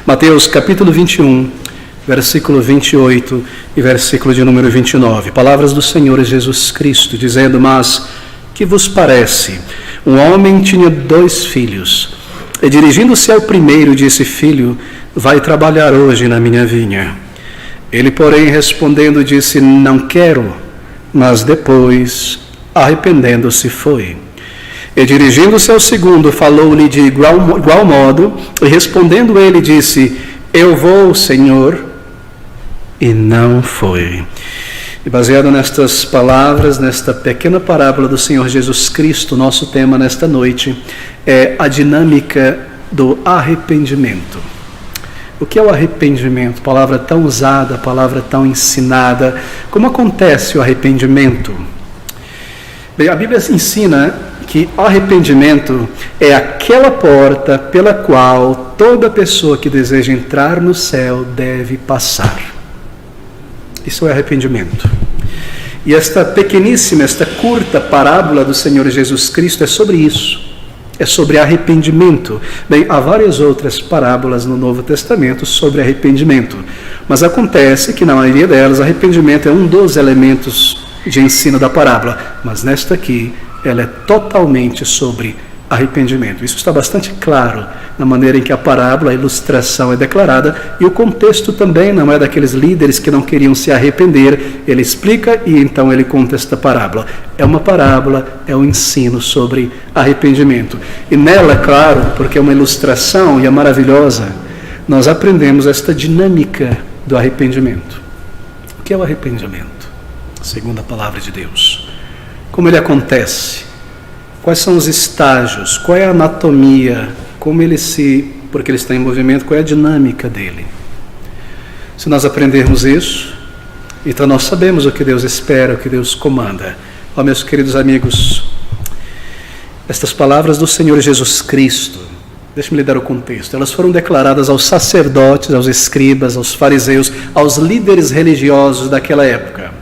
Mateus capítulo 21, versículo 28 e versículo de número 29. Palavras do Senhor Jesus Cristo, dizendo: Mas que vos parece? Um homem tinha 2 filhos. E dirigindo-se ao primeiro, disse: Filho, vai trabalhar hoje na minha vinha. Ele, porém, respondendo, disse: Não quero. Mas depois, arrependendo-se, foi. E dirigindo-se ao segundo, falou-lhe de igual modo, e respondendo ele, disse: Eu vou, Senhor, e não foi. E baseado nestas palavras, nesta pequena parábola do Senhor Jesus Cristo, nosso tema nesta noite é a dinâmica do arrependimento. O que é o arrependimento? Palavra tão usada, palavra tão ensinada. Como acontece o arrependimento? Bem, a Bíblia ensina que arrependimento é aquela porta pela qual toda pessoa que deseja entrar no céu deve passar. Isso é arrependimento. E esta pequeníssima, esta curta parábola do Senhor Jesus Cristo é sobre isso. É sobre arrependimento. Bem, há várias outras parábolas no Novo Testamento sobre arrependimento. Mas acontece que na maioria delas, arrependimento é um dos elementos de ensino da parábola. Mas nesta aqui, ela é totalmente sobre arrependimento. Isso está bastante claro na maneira em que a parábola, a ilustração é declarada, e o contexto também não é daqueles líderes que não queriam se arrepender. Ele explica e então ele conta esta parábola. É uma parábola, é um ensino sobre arrependimento. E nela, claro, porque é uma ilustração e é maravilhosa, nós aprendemos esta dinâmica do arrependimento. O que é o arrependimento? Segundo a palavra de Deus. Como ele acontece? Quais são os estágios? Qual é a anatomia? Porque ele está em movimento, qual é a dinâmica dele? Se nós aprendermos isso, então nós sabemos o que Deus espera, o que Deus comanda. Ó, meus queridos amigos, estas palavras do Senhor Jesus Cristo, deixe-me lhe dar o contexto, elas foram declaradas aos sacerdotes, aos escribas, aos fariseus, aos líderes religiosos daquela época.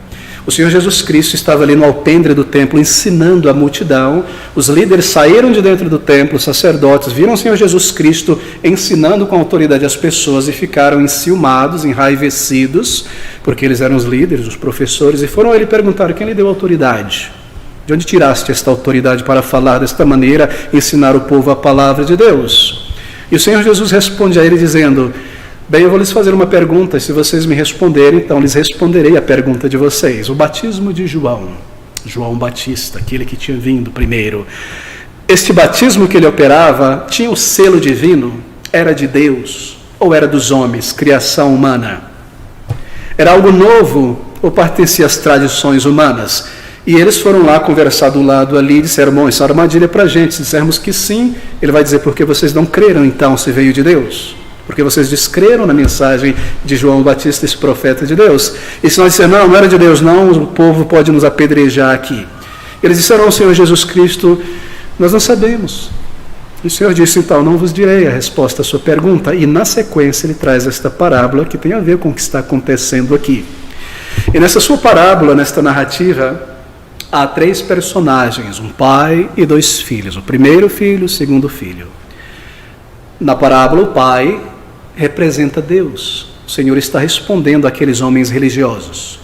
O Senhor Jesus Cristo estava ali no alpendre do templo ensinando a multidão. Os líderes saíram de dentro do templo, os sacerdotes viram o Senhor Jesus Cristo ensinando com autoridade as pessoas e ficaram enciumados, enraivecidos, porque eles eram os líderes, os professores, e foram a ele perguntar: quem lhe deu autoridade? De onde tiraste esta autoridade para falar desta maneira, ensinar o povo a palavra de Deus? E o Senhor Jesus responde a ele dizendo: bem, eu vou lhes fazer uma pergunta, e se vocês me responderem, então lhes responderei a pergunta de vocês. O batismo de João Batista, aquele que tinha vindo primeiro, este batismo que ele operava tinha o selo divino? Era de Deus ou era dos homens, criação humana? Era algo novo ou pertencia às tradições humanas? E eles foram lá conversar do lado ali e disseram: bom, isso é uma armadilha para a gente. Se dissermos que sim, ele vai dizer: por que vocês não creram então se veio de Deus? Porque vocês descreram na mensagem de João Batista, esse profeta de Deus. E se nós dissermos: não era de Deus não, o povo pode nos apedrejar aqui. Eles disseram ao Senhor Jesus Cristo: nós não sabemos. E o Senhor disse: então, não vos direi a resposta à sua pergunta. E na sequência ele traz esta parábola que tem a ver com o que está acontecendo aqui. E nessa sua parábola, nesta narrativa, há 3 personagens, um pai e 2 filhos. O primeiro filho, o segundo filho. Na parábola, o pai representa Deus. O Senhor está respondendo àqueles homens religiosos.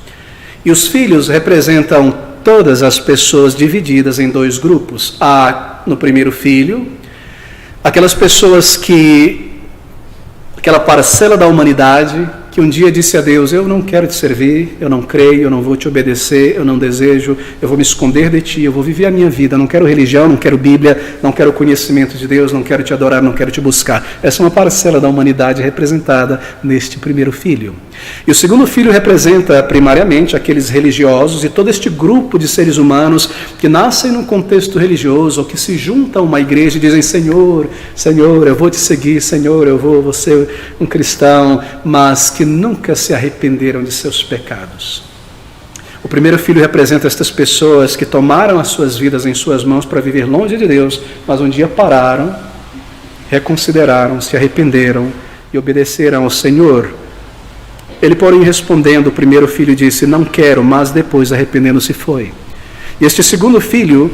E os filhos representam todas as pessoas divididas em 2 grupos. Há no primeiro filho aquelas pessoas aquela parcela da humanidade que um dia disse a Deus: eu não quero te servir, eu não creio, eu não vou te obedecer, eu não desejo, eu vou me esconder de ti, eu vou viver a minha vida, não quero religião, não quero Bíblia, não quero conhecimento de Deus, não quero te adorar, não quero te buscar. Essa é uma parcela da humanidade representada neste primeiro filho. E o segundo filho representa primariamente aqueles religiosos e todo este grupo de seres humanos que nascem num contexto religioso ou que se juntam a uma igreja e dizem: Senhor, Senhor, eu vou te seguir, Senhor, eu vou ser um cristão, mas que nunca se arrependeram de seus pecados. O primeiro filho representa estas pessoas que tomaram as suas vidas em suas mãos para viver longe de Deus, mas um dia pararam, reconsideraram, se arrependeram e obedeceram ao Senhor. Ele, porém, respondendo, o primeiro filho disse: não quero, mas depois, arrependendo-se, foi. E este segundo filho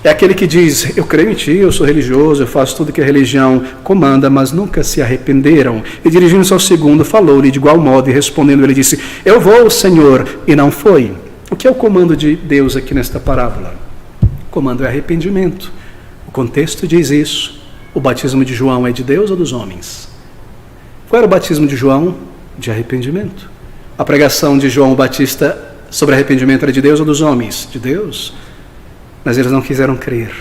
É aquele que diz, eu creio em ti, eu sou religioso, eu faço tudo que a religião comanda, mas nunca se arrependeram. E dirigindo-se ao segundo, falou-lhe de igual modo, e respondendo ele disse, eu vou, Senhor, e não foi. O que é o comando de Deus aqui nesta parábola? O comando é arrependimento. O contexto diz isso. O batismo de João é de Deus ou dos homens? Qual era o batismo de João? De arrependimento. A pregação de João Batista sobre arrependimento era de Deus ou dos homens? De Deus. Mas eles não quiseram crer.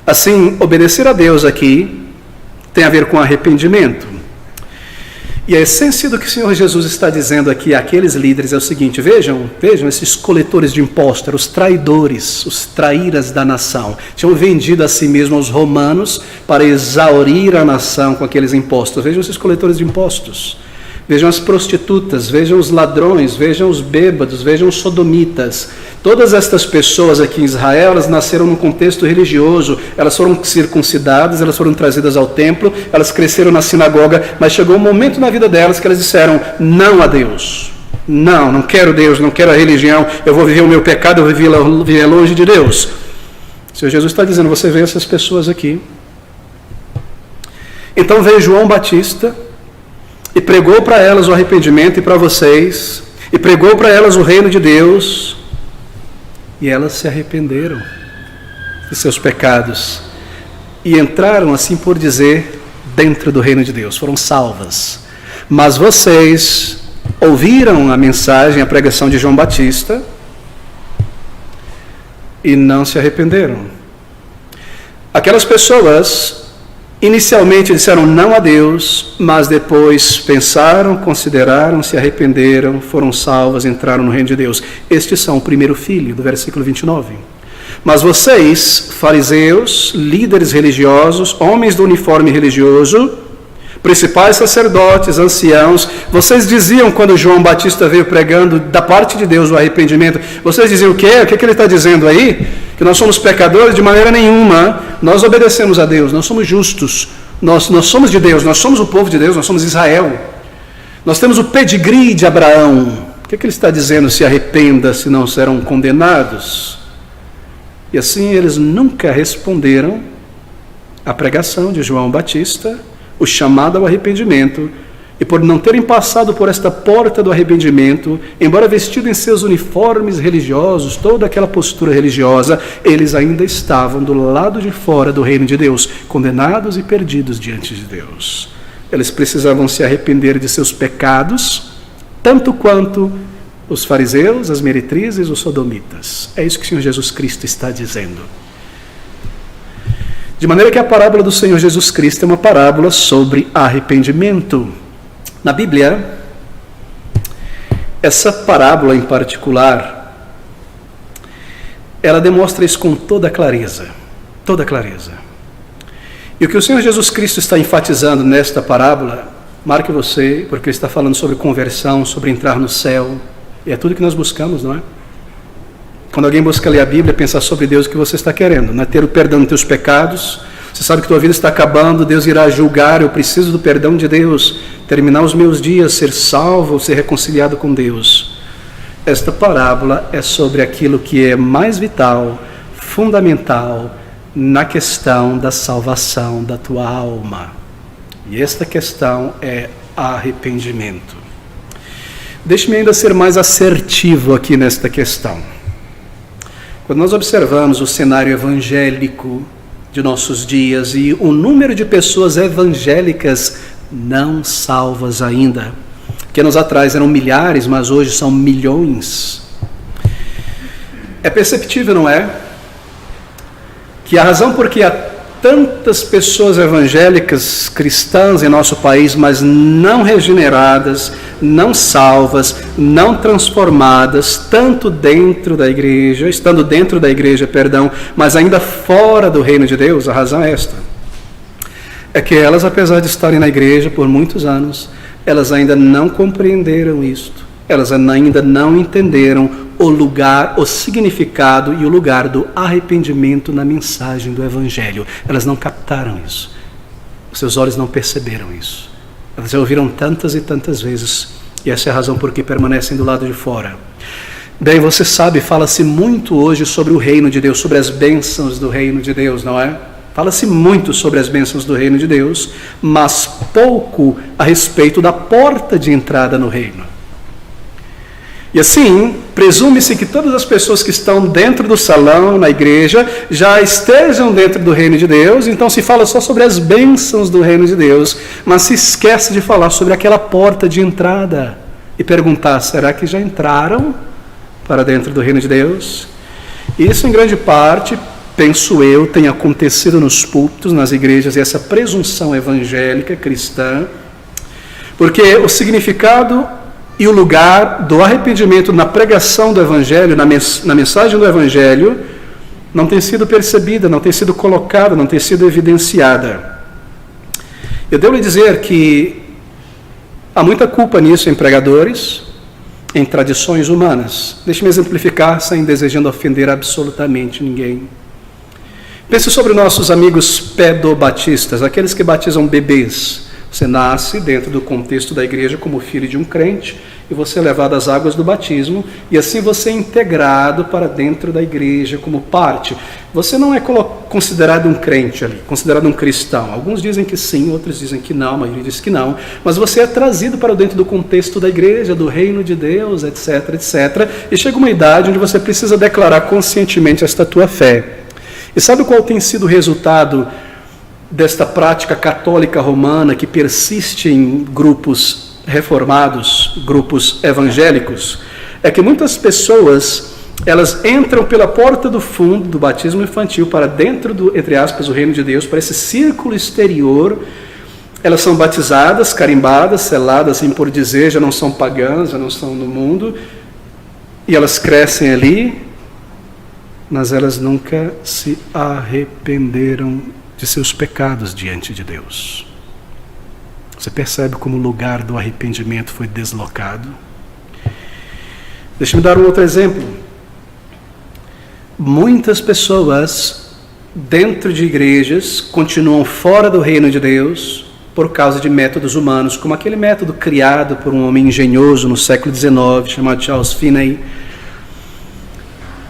Assim, obedecer a Deus aqui tem a ver com arrependimento. E a essência do que o Senhor Jesus está dizendo aqui àqueles líderes é o seguinte, vejam esses coletores de impostos, os traidores, os traíras da nação. Tinham vendido a si mesmos aos romanos para exaurir a nação com aqueles impostos. Vejam esses coletores de impostos. Vejam as prostitutas, vejam os ladrões, vejam os bêbados, vejam os sodomitas. Todas estas pessoas aqui em Israel, elas nasceram num contexto religioso, elas foram circuncidadas, elas foram trazidas ao templo, elas cresceram na sinagoga, mas chegou um momento na vida delas que elas disseram não a Deus. Não quero Deus, não quero a religião, eu vou viver o meu pecado, eu vou viver longe de Deus. O Senhor Jesus está dizendo, você vê essas pessoas aqui. Então veio João Batista, e pregou para elas o arrependimento e para vocês, e pregou para elas o reino de Deus, e elas se arrependeram de seus pecados, e entraram, assim por dizer, dentro do reino de Deus, foram salvas. Mas vocês ouviram a mensagem, a pregação de João Batista, e não se arrependeram. Aquelas pessoas inicialmente disseram não a Deus, mas depois pensaram, consideraram, se arrependeram, foram salvas, entraram no reino de Deus. Estes são o primeiro filho, do versículo 29. Mas vocês, fariseus, líderes religiosos, homens do uniforme religioso, principais sacerdotes, anciãos, vocês diziam quando João Batista veio pregando da parte de Deus o arrependimento, vocês diziam o quê? O que ele está dizendo aí? Que nós somos pecadores? De maneira nenhuma. Nós obedecemos a Deus, nós somos justos, nós somos de Deus, nós somos o povo de Deus, nós somos Israel. Nós temos o pedigree de Abraão. O que ele está dizendo? Se arrependa, se não serão condenados. E assim eles nunca responderam à pregação de João Batista, o chamado ao arrependimento, e por não terem passado por esta porta do arrependimento, embora vestido em seus uniformes religiosos, toda aquela postura religiosa, eles ainda estavam do lado de fora do reino de Deus, condenados e perdidos diante de Deus. Eles precisavam se arrepender de seus pecados, tanto quanto os fariseus, as meretrizes, os sodomitas. É isso que o Senhor Jesus Cristo está dizendo. De maneira que a parábola do Senhor Jesus Cristo é uma parábola sobre arrependimento. Na Bíblia, essa parábola em particular, ela demonstra isso com toda clareza, toda clareza. E o que o Senhor Jesus Cristo está enfatizando nesta parábola, marque você, porque ele está falando sobre conversão, sobre entrar no céu, e é tudo que nós buscamos, não é? Quando alguém busca ler a Bíblia, pensar sobre Deus, o que você está querendo, não é ter o perdão dos teus pecados. Você sabe que tua vida está acabando, Deus irá julgar, eu preciso do perdão de Deus, terminar os meus dias, ser salvo, ser reconciliado com Deus. Esta parábola é sobre aquilo que é mais vital, fundamental, na questão da salvação da tua alma. E esta questão é arrependimento. Deixe-me ainda ser mais assertivo aqui nesta questão. Quando nós observamos o cenário evangélico de nossos dias e o número de pessoas evangélicas não salvas ainda, que anos atrás eram milhares, mas hoje são milhões, é perceptível, não é? Que a razão por que há tantas pessoas evangélicas, cristãs em nosso país, mas não regeneradas, não salvas, não transformadas, tanto dentro da igreja, estando dentro da igreja, mas ainda fora do reino de Deus, a razão é esta. É que elas, apesar de estarem na igreja por muitos anos, elas ainda não compreenderam isto. Elas ainda não entenderam o lugar, o significado e o lugar do arrependimento na mensagem do Evangelho. Elas não captaram isso. Os seus olhos não perceberam isso. Elas já ouviram tantas e tantas vezes. E essa é a razão por que permanecem do lado de fora. Bem, você sabe, fala-se muito hoje sobre o reino de Deus, sobre as bênçãos do reino de Deus, não é? Fala-se muito sobre as bênçãos do reino de Deus, mas pouco a respeito da porta de entrada no reino. E assim, presume-se que todas as pessoas que estão dentro do salão, na igreja, já estejam dentro do reino de Deus, então se fala só sobre as bênçãos do reino de Deus, mas se esquece de falar sobre aquela porta de entrada e perguntar, será que já entraram para dentro do reino de Deus? Isso em grande parte, penso eu, tem acontecido nos púlpitos, nas igrejas, e essa presunção evangélica cristã, porque o significado e o lugar do arrependimento na pregação do Evangelho, na mensagem do Evangelho, não tem sido percebida, não tem sido colocada, não tem sido evidenciada. Eu devo lhe dizer que há muita culpa nisso em pregadores, em tradições humanas. Deixe-me exemplificar sem desejando ofender absolutamente ninguém. Pense sobre nossos amigos pedobatistas, aqueles que batizam bebês. Você nasce dentro do contexto da igreja como filho de um crente e você é levado às águas do batismo e assim você é integrado para dentro da igreja como parte. Você não é considerado um crente ali, considerado um cristão. Alguns dizem que sim, outros dizem que não, a maioria diz que não. Mas você é trazido para dentro do contexto da igreja, do reino de Deus, etc, etc. E chega uma idade onde você precisa declarar conscientemente esta tua fé. E sabe qual tem sido o resultado desta prática católica romana que persiste em grupos reformados, grupos evangélicos? É que muitas pessoas, elas entram pela porta do fundo do batismo infantil para dentro do, entre aspas, o reino de Deus, para esse círculo exterior. Elas são batizadas, carimbadas, seladas, assim por dizer, já não são pagãs, já não são no mundo, e elas crescem ali, mas elas nunca se arrependeram de seus pecados diante de Deus. Você percebe como o lugar do arrependimento foi deslocado? Deixa-me dar um outro exemplo. Muitas pessoas dentro de igrejas continuam fora do reino de Deus por causa de métodos humanos, como aquele método criado por um homem engenhoso no século XIX, chamado Charles Finney,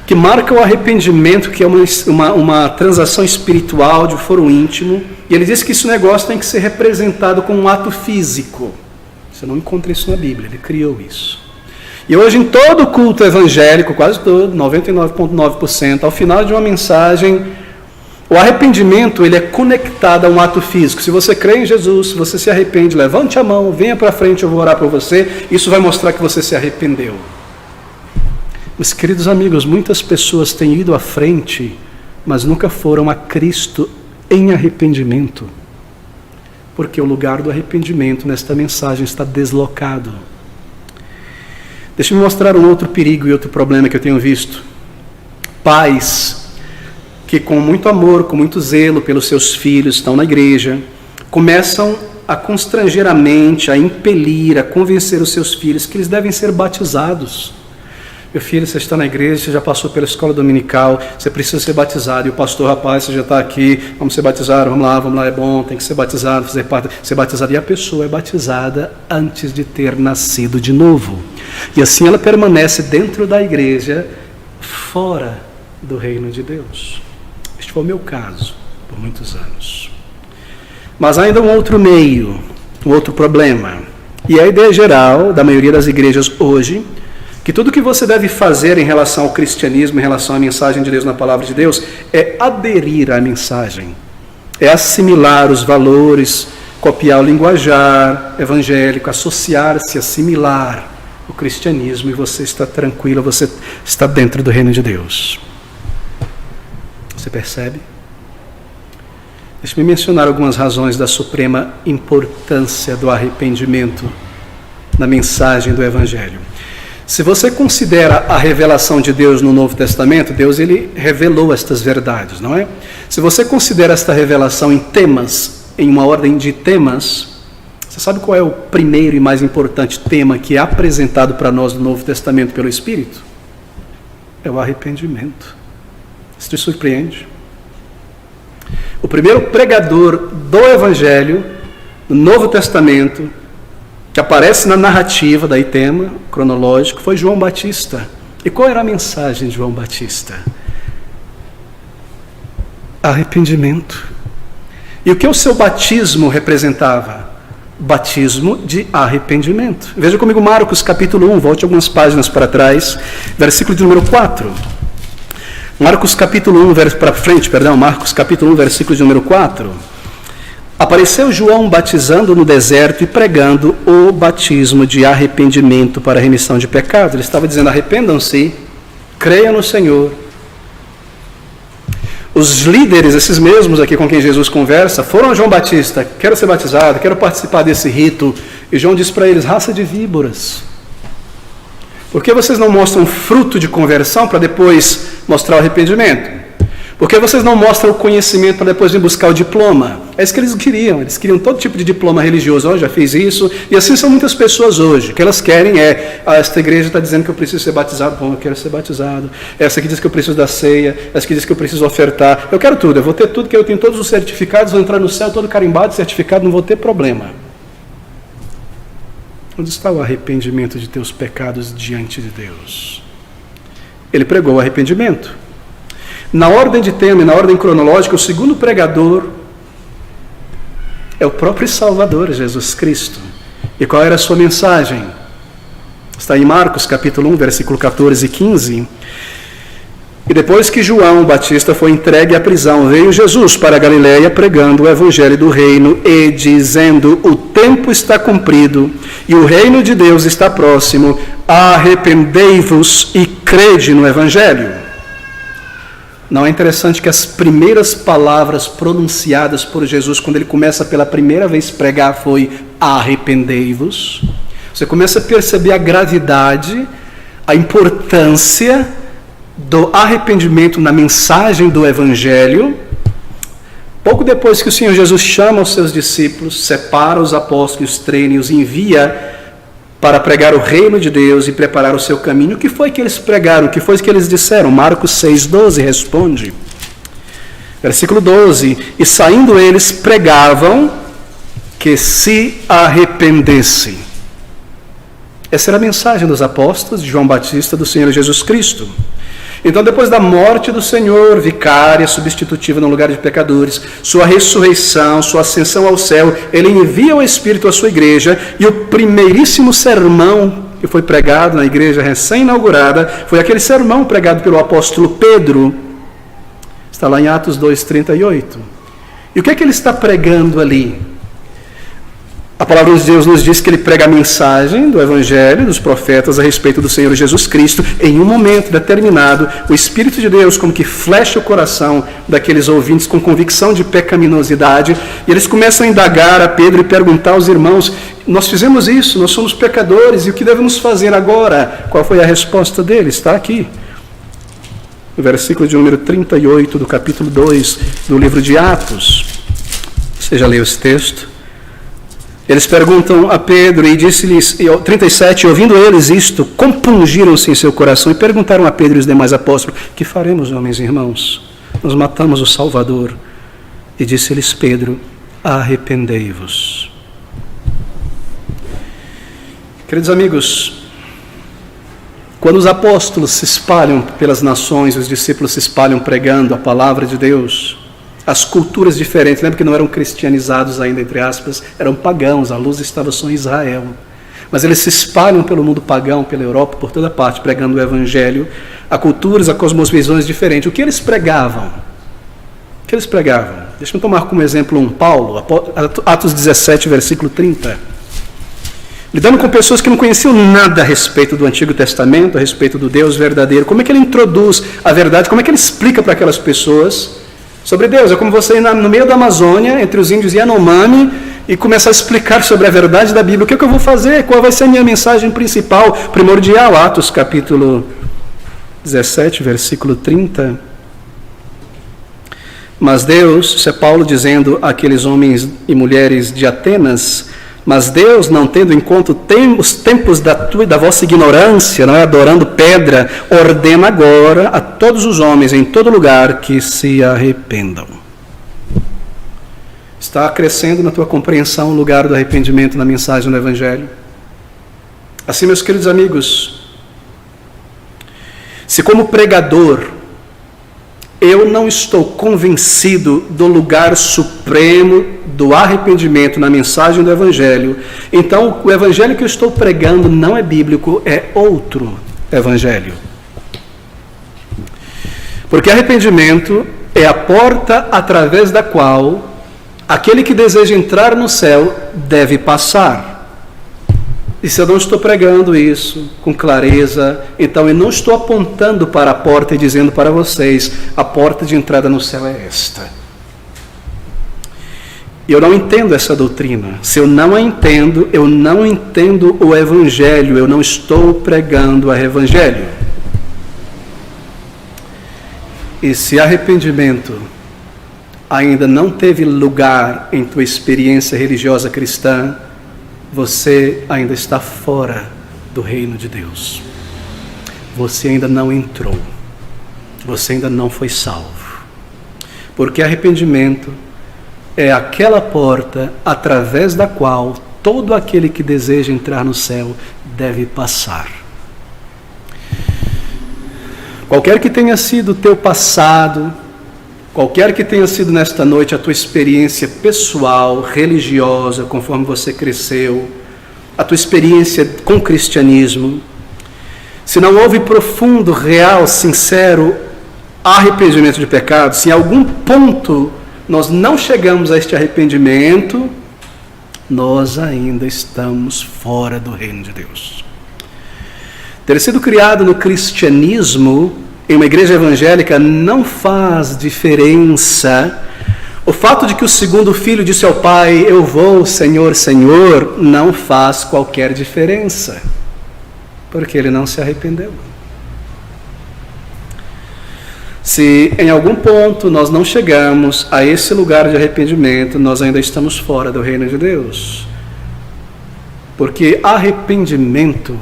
que marca o arrependimento, que é uma transação espiritual de foro íntimo, e ele diz que esse negócio tem que ser representado com um ato físico. Você não encontra isso na Bíblia, ele criou isso. E hoje em todo culto evangélico, quase todo, 99,9%, ao final de uma mensagem, o arrependimento ele é conectado a um ato físico. Se você crê em Jesus, se você se arrepende, levante a mão, venha para frente, eu vou orar por você, isso vai mostrar que você se arrependeu. Meus queridos amigos, muitas pessoas têm ido à frente, mas nunca foram a Cristo em arrependimento, porque o lugar do arrependimento nesta mensagem está deslocado. Deixa-me mostrar um outro perigo e outro problema que eu tenho visto. Pais que com muito amor, com muito zelo pelos seus filhos, estão na igreja, começam a constranger a mente, a impelir, a convencer os seus filhos que eles devem ser batizados. Meu filho, você está na igreja, você já passou pela escola dominical, você precisa ser batizado. E o pastor, rapaz, você já está aqui, vamos ser batizados, vamos lá, é bom, tem que ser batizado, fazer parte, ser batizado. E a pessoa é batizada antes de ter nascido de novo. E assim ela permanece dentro da igreja, fora do reino de Deus. Este foi o meu caso, por muitos anos. Mas ainda um outro meio, um outro problema. E a ideia geral da maioria das igrejas hoje, que tudo que você deve fazer em relação ao cristianismo, em relação à mensagem de Deus na palavra de Deus, é aderir à mensagem, é assimilar os valores, copiar o linguajar evangélico, associar-se, assimilar o cristianismo, e você está tranquilo, você está dentro do reino de Deus. Você percebe? Deixe-me mencionar algumas razões da suprema importância do arrependimento na mensagem do Evangelho. Se você considera a revelação de Deus no Novo Testamento, Deus ele revelou estas verdades, não é? Se você considera esta revelação em temas, em uma ordem de temas, você sabe qual é o primeiro e mais importante tema que é apresentado para nós no Novo Testamento pelo Espírito? É o arrependimento. Isso te surpreende? O primeiro pregador do Evangelho, no Novo Testamento, que aparece na narrativa, daí tema cronológico, foi João Batista. E qual era a mensagem de João Batista? Arrependimento. E o que o seu batismo representava? Batismo de arrependimento. Veja comigo Marcos capítulo 1, volte algumas páginas para trás, versículo de número 4. Marcos capítulo 1, Marcos capítulo 1, versículo de número 4. Apareceu João batizando no deserto e pregando o batismo de arrependimento para a remissão de pecados. Ele estava dizendo: arrependam-se, creiam no Senhor. Os líderes, esses mesmos aqui com quem Jesus conversa, foram a João Batista: quero ser batizado, quero participar desse rito. E João diz para eles: raça de víboras, por que vocês não mostram fruto de conversão para depois mostrar o arrependimento? Por que vocês não mostram o conhecimento para depois vir buscar o diploma? É isso que eles queriam todo tipo de diploma religioso. Eu já fiz isso, e assim são muitas pessoas hoje. O que elas querem é: esta igreja está dizendo que eu preciso ser batizado, bom, eu quero ser batizado. Essa aqui diz que eu preciso da ceia, essa aqui diz que eu preciso ofertar. Eu quero tudo, eu vou ter tudo, que eu tenho todos os certificados, vou entrar no céu todo carimbado, certificado, não vou ter problema. Onde está o arrependimento de teus pecados diante de Deus? Ele pregou o arrependimento. Na ordem de tema e na ordem cronológica, o segundo pregador é o próprio Salvador, Jesus Cristo. E qual era a sua mensagem? Está em Marcos capítulo 1, versículo 14 e 15. E depois que João Batista foi entregue à prisão, veio Jesus para a Galiléia pregando o evangelho do reino e dizendo: o tempo está cumprido e o reino de Deus está próximo, arrependei-vos e crede no evangelho. Não é interessante que as primeiras palavras pronunciadas por Jesus, quando ele começa pela primeira vez a pregar, foi: arrependei-vos? Você começa a perceber a gravidade, a importância do arrependimento na mensagem do Evangelho. Pouco depois que o Senhor Jesus chama os seus discípulos, separa os apóstolos, treina e os envia para pregar o reino de Deus e preparar o seu caminho. O que foi que eles pregaram? O que foi que eles disseram? Marcos 6,12 responde. Versículo 12. E saindo eles pregavam que se arrependessem. Essa era a mensagem dos apóstolos, de João Batista, do Senhor Jesus Cristo. Então, depois da morte do Senhor, vicária, substitutiva no lugar de pecadores, sua ressurreição, sua ascensão ao céu, ele envia o Espírito à sua igreja, e o primeiríssimo sermão que foi pregado na igreja recém-inaugurada foi aquele sermão pregado pelo apóstolo Pedro. Está lá em Atos 2,38. E o que é que ele está pregando ali? A palavra de Deus nos diz que ele prega a mensagem do Evangelho, dos profetas, a respeito do Senhor Jesus Cristo. Em um momento determinado, o Espírito de Deus como que flecha o coração daqueles ouvintes com convicção de pecaminosidade, e eles começam a indagar a Pedro e perguntar aos irmãos: nós fizemos isso, nós somos pecadores, e o que devemos fazer agora? Qual foi a resposta dele? Está aqui. No versículo de número 38 do capítulo 2 do livro de Atos. Você já leu esse texto? Eles perguntam a Pedro, e disse-lhes, 37, ouvindo eles isto, compungiram-se em seu coração e perguntaram a Pedro e os demais apóstolos: que faremos, homens e irmãos? Nós matamos o Salvador. E disse-lhes Pedro: arrependei-vos. Queridos amigos, quando os apóstolos se espalham pelas nações, os discípulos se espalham pregando a palavra de Deus, as culturas diferentes, lembra que não eram cristianizados ainda, entre aspas, eram pagãos, a luz estava só em Israel. Mas eles se espalham pelo mundo pagão, pela Europa, por toda parte, pregando o Evangelho, a culturas, a cosmovisões diferentes. O que eles pregavam? O que eles pregavam? Deixa eu tomar como exemplo Paulo, Atos 17, versículo 30. Lidando com pessoas que não conheciam nada a respeito do Antigo Testamento, a respeito do Deus verdadeiro. Como é que ele introduz a verdade? Como é que ele explica para aquelas pessoas sobre Deus? É como você ir no meio da Amazônia, entre os índios Yanomami, e começar a explicar sobre a verdade da Bíblia. O que é que eu vou fazer? Qual vai ser a minha mensagem principal, primordial? Atos capítulo 17, versículo 30. Mas Deus, isso é Paulo dizendo àqueles homens e mulheres de Atenas: mas Deus, não tendo em conta os tempos da vossa ignorância, não é, adorando pedra, ordena agora a todos os homens em todo lugar que se arrependam. Está crescendo na tua compreensão o lugar do arrependimento na mensagem do Evangelho? Assim, meus queridos amigos, Se como pregador eu não estou convencido do lugar supremo do arrependimento na mensagem do Evangelho, então o Evangelho que eu estou pregando não é bíblico, é outro Evangelho. Porque arrependimento é a porta através da qual aquele que deseja entrar no céu deve passar. E se eu não estou pregando isso com clareza, então eu não estou apontando para a porta e dizendo para vocês, a porta de entrada no céu é esta. Eu não entendo essa doutrina. Se eu não a entendo, eu não entendo o Evangelho, eu não estou pregando o Evangelho. E se arrependimento ainda não teve lugar em tua experiência religiosa cristã, você ainda está fora do reino de Deus. Você ainda não entrou. Você ainda não foi salvo. Porque arrependimento é aquela porta através da qual todo aquele que deseja entrar no céu deve passar. Qualquer que tenha sido o teu passado, qualquer que tenha sido nesta noite a tua experiência pessoal, religiosa, conforme você cresceu, a tua experiência com o cristianismo, se não houve profundo, real, sincero arrependimento de pecado, se em algum ponto nós não chegamos a este arrependimento, nós ainda estamos fora do reino de Deus. Ter sido criado no cristianismo, em uma igreja evangélica, não faz diferença. O fato de que o segundo filho disse ao pai, eu vou, Senhor, Senhor, não faz qualquer diferença, porque ele não se arrependeu. Se em algum ponto nós não chegamos a esse lugar de arrependimento, nós ainda estamos fora do reino de Deus. Porque arrependimento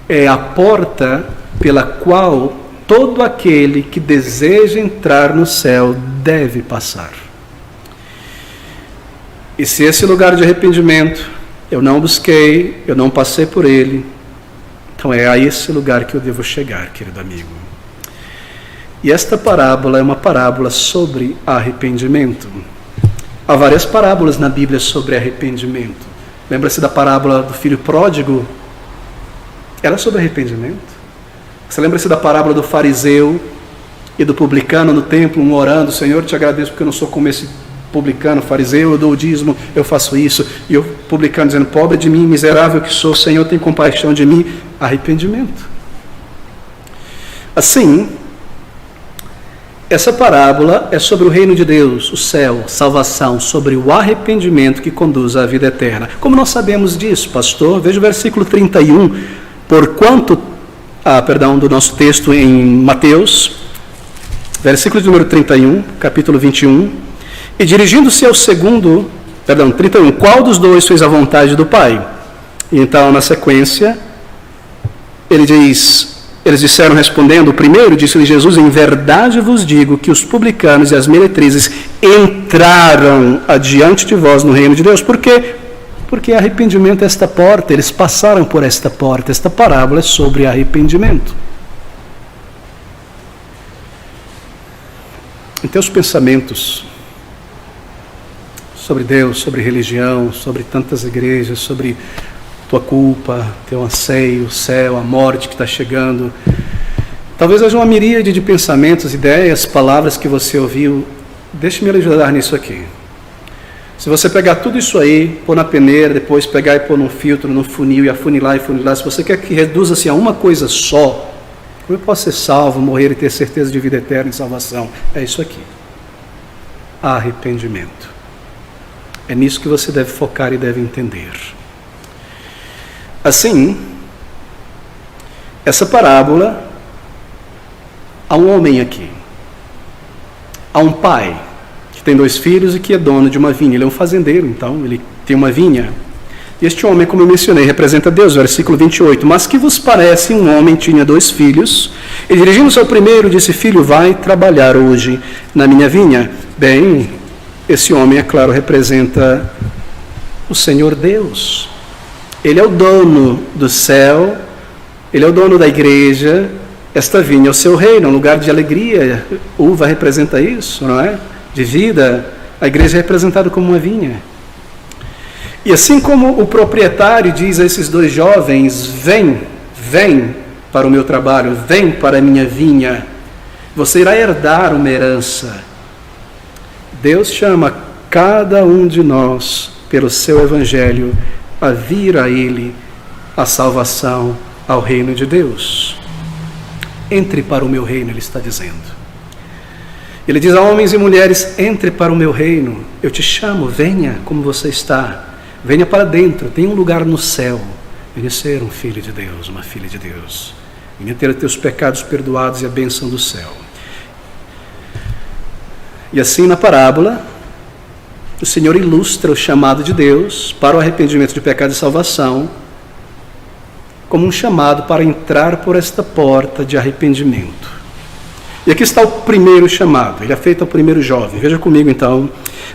é a porta pela qual todo aquele que deseja entrar no céu deve passar. E se esse lugar de arrependimento eu não busquei, eu não passei por ele, então é a esse lugar que eu devo chegar, querido amigo. E esta parábola é uma parábola sobre arrependimento. Há várias parábolas na Bíblia sobre arrependimento. Lembra-se da parábola do filho pródigo? Era sobre arrependimento. Você lembra-se da parábola do fariseu e do publicano no templo, um orando, Senhor, te agradeço porque eu não sou como esse publicano, fariseu, eu dou o dízimo, eu faço isso. E o publicano dizendo, pobre de mim, miserável que sou, Senhor, tem compaixão de mim. Arrependimento. Assim, essa parábola é sobre o reino de Deus, o céu, salvação, sobre o arrependimento que conduz à vida eterna. Como nós sabemos disso, pastor? Veja o versículo 31, do nosso texto em Mateus, versículo de número 31, capítulo 21, e dirigindo-se ao 31, qual dos dois fez a vontade do Pai? E então, na sequência, eles disseram respondendo, o primeiro, disse-lhe Jesus, em verdade vos digo que os publicanos e as meretrizes entraram adiante de vós no reino de Deus. Por quê? Porque arrependimento é esta porta, eles passaram por esta porta. Esta parábola é sobre arrependimento. Em teus pensamentos sobre Deus, sobre religião, sobre tantas igrejas, sobre tua culpa, teu anseio, o céu, a morte que está chegando, talvez haja uma miríade de pensamentos, ideias, palavras que você ouviu. Deixe-me ajudar nisso aqui. Se você pegar tudo isso aí, pôr na peneira, depois pegar e pôr num filtro, num funil e afunilar, se você quer que reduza-se a uma coisa só, como eu posso ser salvo, morrer e ter certeza de vida eterna e salvação? É isso aqui. Arrependimento. É nisso que você deve focar e deve entender. Assim, essa parábola, há um homem aqui, há um pai que tem 2 filhos e que é dono de uma vinha. Ele é um fazendeiro, então ele tem uma vinha. E este homem, como eu mencionei, representa Deus, versículo 28. Mas que vos parece, um homem tinha 2 filhos, e dirigindo-se ao primeiro, disse, filho, vai trabalhar hoje na minha vinha. Bem, esse homem, é claro, representa o Senhor Deus. Ele é o dono do céu, ele é o dono da igreja, esta vinha é o seu reino, um lugar de alegria. Uva representa isso, não é? De vida. A igreja é representada como uma vinha. E assim como o proprietário diz a esses dois jovens: vem para o meu trabalho, vem para a minha vinha, você irá herdar uma herança. Deus chama cada um de nós, pelo seu evangelho, a vir a Ele, a salvação, ao reino de Deus. Entre para o meu reino, Ele está dizendo. Ele diz a homens e mulheres: entre para o meu reino, eu te chamo, venha como você está, venha para dentro, tem um lugar no céu, venha ser um filho de Deus, uma filha de Deus, venha ter os teus pecados perdoados e a bênção do céu. E assim na parábola, o Senhor ilustra o chamado de Deus para o arrependimento de pecado e salvação, como um chamado para entrar por esta porta de arrependimento. E aqui está o primeiro chamado, ele é feito ao primeiro jovem. Veja comigo então.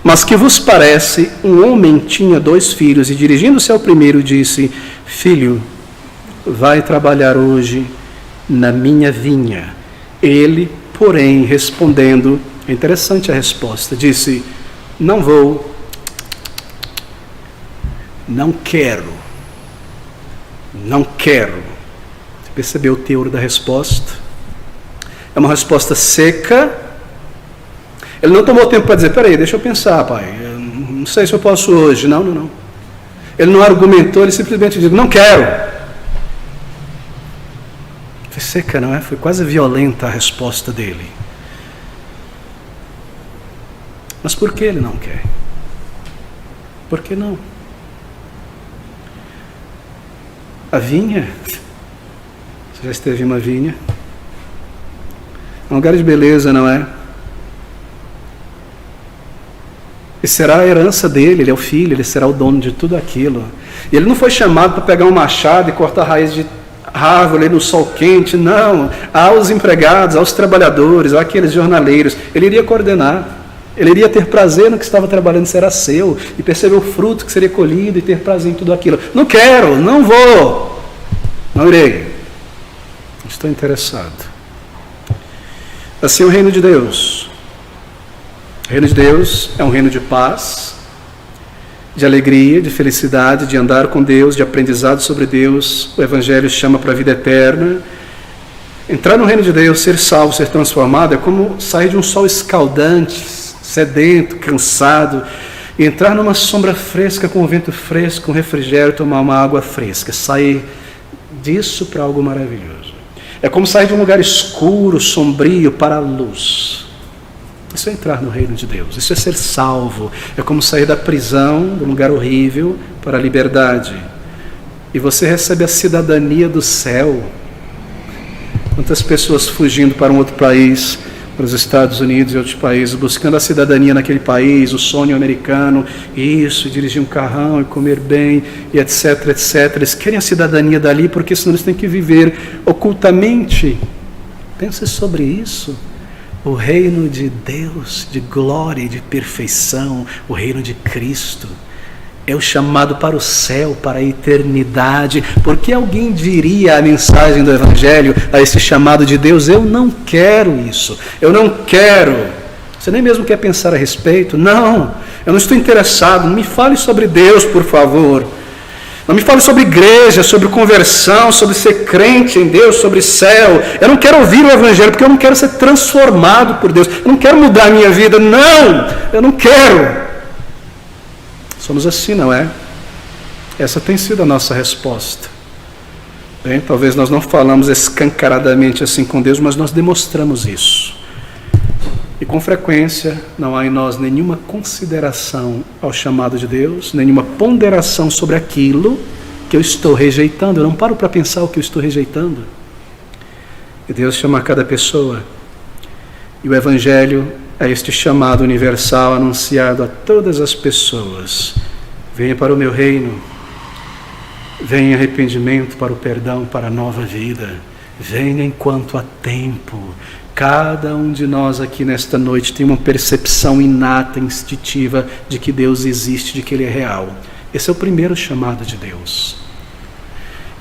Mas que vos parece, um homem tinha 2 filhos, e dirigindo-se ao primeiro disse: filho, vai trabalhar hoje na minha vinha. Ele, porém, respondendo, é interessante a resposta, disse: não vou, não quero. Você percebeu o teor da resposta? É uma resposta seca. Ele não tomou tempo para dizer: peraí, deixa eu pensar, pai, eu não sei se eu posso hoje. Não. Ele não argumentou, ele simplesmente disse: não quero. Foi seca, não é? Foi quase violenta a resposta dele. Mas por que ele não quer? Por que não? A vinha, você já esteve em uma vinha? É um lugar de beleza, não é? E será a herança dele, ele é o filho, ele será o dono de tudo aquilo. E ele não foi chamado para pegar um machado e cortar raiz de árvore no sol quente, não. Aos empregados, aos trabalhadores, àqueles jornaleiros, ele iria coordenar. Ele iria ter prazer no que estava trabalhando, será seu, e perceber o fruto que seria colhido e ter prazer em tudo aquilo. Não quero, não vou, não irei, não estou interessado. Assim, o reino de Deus. O reino de Deus é um reino de paz, de alegria, de felicidade, de andar com Deus, de aprendizado sobre Deus. O Evangelho chama para a vida eterna. Entrar no reino de Deus, ser salvo, ser transformado, é como sair de um sol escaldante, sedento, cansado, e entrar numa sombra fresca, com um vento fresco, um refrigério, tomar uma água fresca. Sair disso para algo maravilhoso. É como sair de um lugar escuro, sombrio, para a luz. Isso é entrar no reino de Deus. Isso é ser salvo. É como sair da prisão, de um lugar horrível, para a liberdade. E você recebe a cidadania do céu. Quantas pessoas fugindo para um outro país, para os Estados Unidos e outros países, buscando a cidadania naquele país, o sonho americano, isso, dirigir um carrão e comer bem, e etc, etc. Eles querem a cidadania dali, porque senão eles têm que viver ocultamente. Pense sobre isso. O reino de Deus, de glória e de perfeição, o reino de Cristo, é o chamado para o céu, para a eternidade. Por que alguém diria a mensagem do Evangelho, a esse chamado de Deus: eu não quero isso, eu não quero? Você nem mesmo quer pensar a respeito? Não, eu não estou interessado, não me fale sobre Deus, por favor. Não me fale sobre igreja, sobre conversão, sobre ser crente em Deus, sobre céu. Eu não quero ouvir o Evangelho, porque eu não quero ser transformado por Deus. Eu não quero mudar a minha vida, não, eu não quero. Somos assim, não é? Essa tem sido a nossa resposta. Bem, talvez nós não falamos escancaradamente assim com Deus, mas nós demonstramos isso. E com frequência não há em nós nenhuma consideração ao chamado de Deus, nenhuma ponderação sobre aquilo que eu estou rejeitando. Eu não paro para pensar o que eu estou rejeitando. E Deus chama cada pessoa. E o Evangelho é este chamado universal anunciado a todas as pessoas. Venha para o meu reino. Venha em arrependimento para o perdão, para a nova vida. Venha enquanto há tempo. Cada um de nós aqui nesta noite tem uma percepção inata, instintiva de que Deus existe, de que Ele é real. Esse é o primeiro chamado de Deus.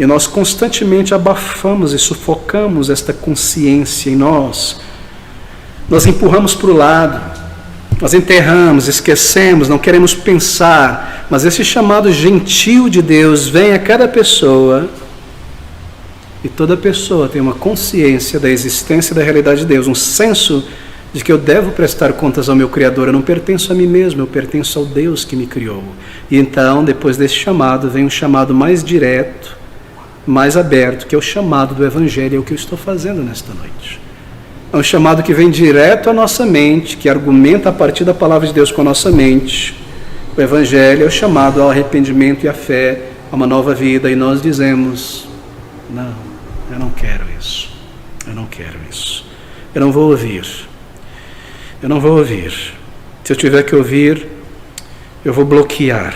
E nós constantemente abafamos e sufocamos esta consciência em nós. Nós empurramos para o lado, nós enterramos, esquecemos, não queremos pensar. Mas esse chamado gentil de Deus vem a cada pessoa, e toda pessoa tem uma consciência da existência e da realidade de Deus, um senso de que eu devo prestar contas ao meu Criador. Eu não pertenço a mim mesmo, eu pertenço ao Deus que me criou. E então, depois desse chamado, vem um chamado mais direto, mais aberto, que é o chamado do Evangelho, é o que eu estou fazendo nesta noite. É um chamado que vem direto à nossa mente, que argumenta a partir da palavra de Deus com a nossa mente. O Evangelho é o chamado ao arrependimento e à fé, a uma nova vida, e nós dizemos: não, eu não quero isso, eu não quero isso, eu não vou ouvir, eu não vou ouvir. Se eu tiver que ouvir, eu vou bloquear,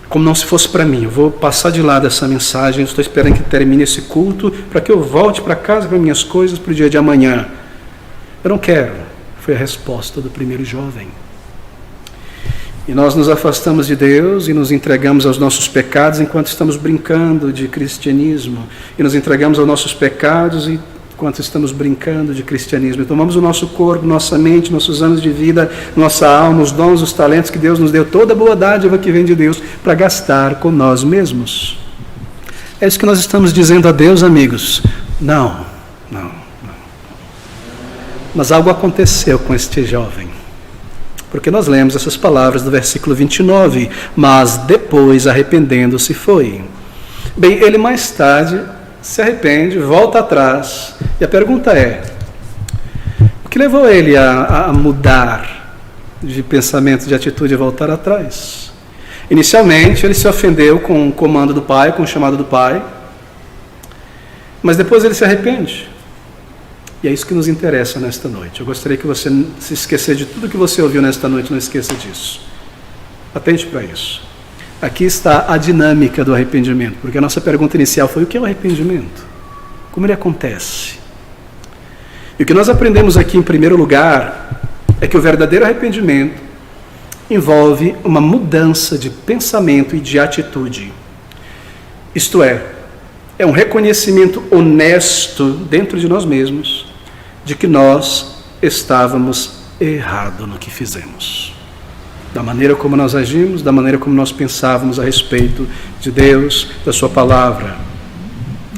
como não se fosse para mim. Eu vou passar de lado essa mensagem, estou esperando que termine esse culto, para que eu volte para casa, para minhas coisas, para o dia de amanhã. Eu não quero. Foi a resposta do primeiro jovem. E nós nos afastamos de Deus e nos entregamos aos nossos pecados enquanto estamos brincando de cristianismo. E nos entregamos aos nossos pecados enquanto estamos brincando de cristianismo. E tomamos o nosso corpo, nossa mente, nossos anos de vida, nossa alma, os dons, os talentos que Deus nos deu, toda a boa dádiva que vem de Deus, para gastar com nós mesmos. É isso que nós estamos dizendo a Deus, amigos. Não. Mas algo aconteceu com este jovem. Porque nós lemos essas palavras do versículo 29, mas depois, arrependendo-se, foi. Bem, ele mais tarde se arrepende, volta atrás, e a pergunta é: o que levou ele a mudar de pensamento, de atitude, e voltar atrás? Inicialmente, ele se ofendeu com o comando do pai, com o chamado do pai, mas depois ele se arrepende. E é isso que nos interessa nesta noite. Eu gostaria que você, se esquecer de tudo que você ouviu nesta noite, não esqueça disso. Atente para isso. Aqui está a dinâmica do arrependimento, porque a nossa pergunta inicial foi: o que é o arrependimento? Como ele acontece? E o que nós aprendemos aqui, em primeiro lugar, é que o verdadeiro arrependimento envolve uma mudança de pensamento e de atitude. Isto é um reconhecimento honesto dentro de nós mesmos de que nós estávamos errados no que fizemos. Da maneira como nós agimos, da maneira como nós pensávamos a respeito de Deus, da sua palavra.